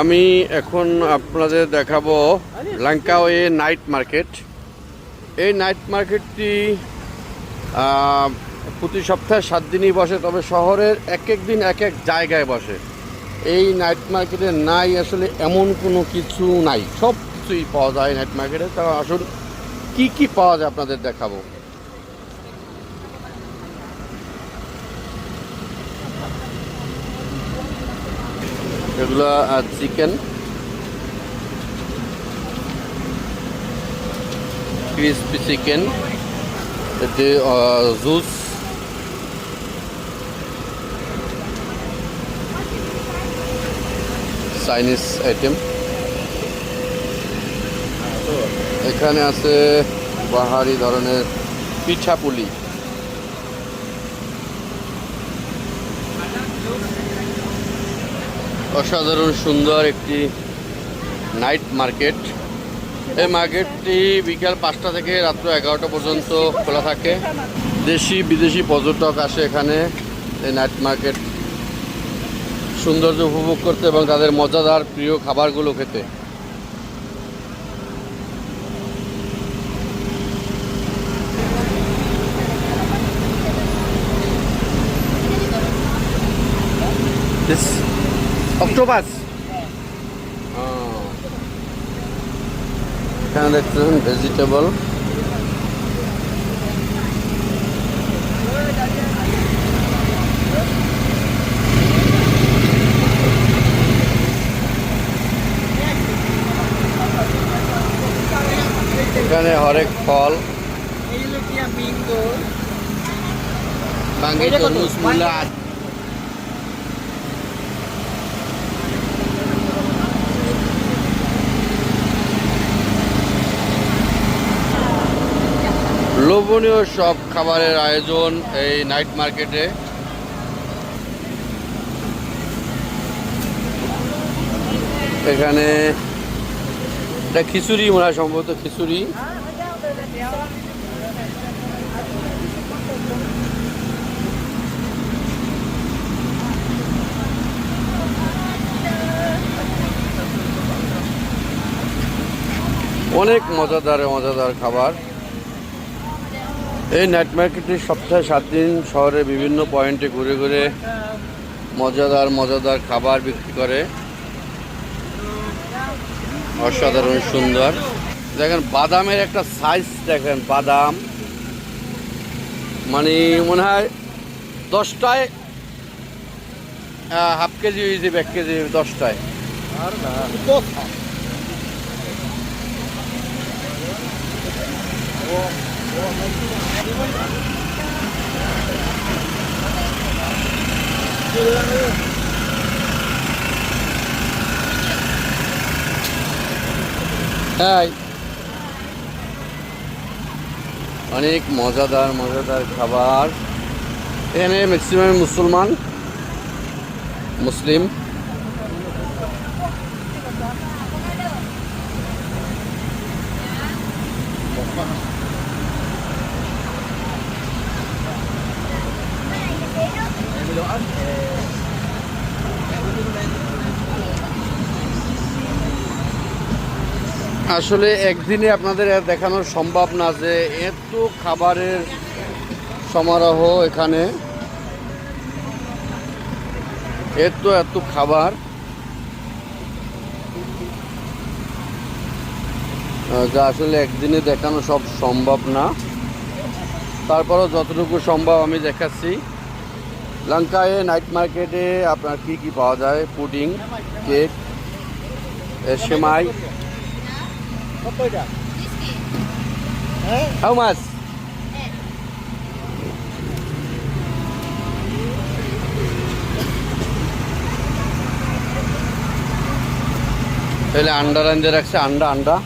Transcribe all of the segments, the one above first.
আমি এখন আপনাদের দেখাবো লাঙ্কাওয়ে নাইট মার্কেট। এই নাইট মার্কেটটি প্রতি সপ্তাহে 7 দিনই বসে, তবে শহরের এক এক দিন এক এক জায়গায় বসে। এই নাইট মার্কেটে নাই আসলে এমন কোনো কিছু নাই, সব কিছুই পাওয়া যায় নাইট মার্কেটে। তা আসুন কি কি পাওয়া যায় আপনাদের দেখাবো। এগুলো চিকেন, ক্রিসপি চিকেন, এতে জুস, চাইনিজ আইটেম। এখানে আছে পাহাড়ি ধরনের পিঠাপুলি। অসাধারণ সুন্দর একটি নাইট মার্কেট। এই মার্কেটটি বিকাল 5টা থেকে রাত্র 11টা পর্যন্ত খোলা থাকে। দেশি বিদেশি পর্যটক আসে এখানে এই নাইট মার্কেট সৌন্দর্য উপভোগ করতে এবং তাদের মজাদার প্রিয় খাবারগুলো খেতে। অক্টোপাস এখানে দেখছেন ভেজিটেবল। এখানে হরেক ফল, বাঙ্গি, তরমুজ, মূলা। লোভনীয় সব খাবারের আয়োজন এই নাইট মার্কেটে। এখানে এটা খিচুড়ি মনে হয়, সম্ভবত খিচুড়ি। অনেক মজাদার মজাদার খাবার। এই নাইট মার্কেটে সপ্তাহে 7 দিন শহরের বিভিন্ন পয়েন্টে ঘুরে ঘুরে মজাদার মজাদার খাবার বিক্রি করে। অসাধারণ সুন্দর। দেখেন বাদামের একটা সাইজ, দেখেন বাদাম মানে মনে হয় 10টায় হাফ কেজি হয়েছে, 1 কেজি 10টায়। হ্যাঁ, অনেক মজাদার মজাদার খাবার। এখানে ম্যাক্সিমাম মুসলিম। আসলে একদিনে আপনাদের দেখানো সম্ভব না যে এত খাবারের সমারোহ এখানে, এত খাবার। যা আসলে একদিনে দেখানো সব সম্ভব না, তারপরও যতটুকু সম্ভব আমি দেখাচ্ছি। লাঙ্কাওয়ে নাইট মার্কেটে আপনার কি কি পাওয়া যায়: pudding, cake, semai. How much? তাহলে আন্ডা রান্ধে রাখছে, আন্ডা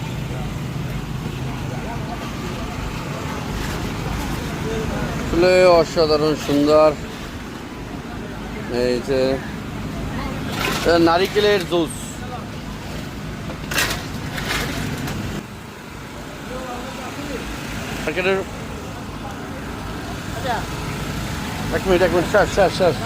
আসলে অসাধারণ সুন্দর। এই যে নারিকেলের জুস, মার্কেটের। এক মিনিট শেষ।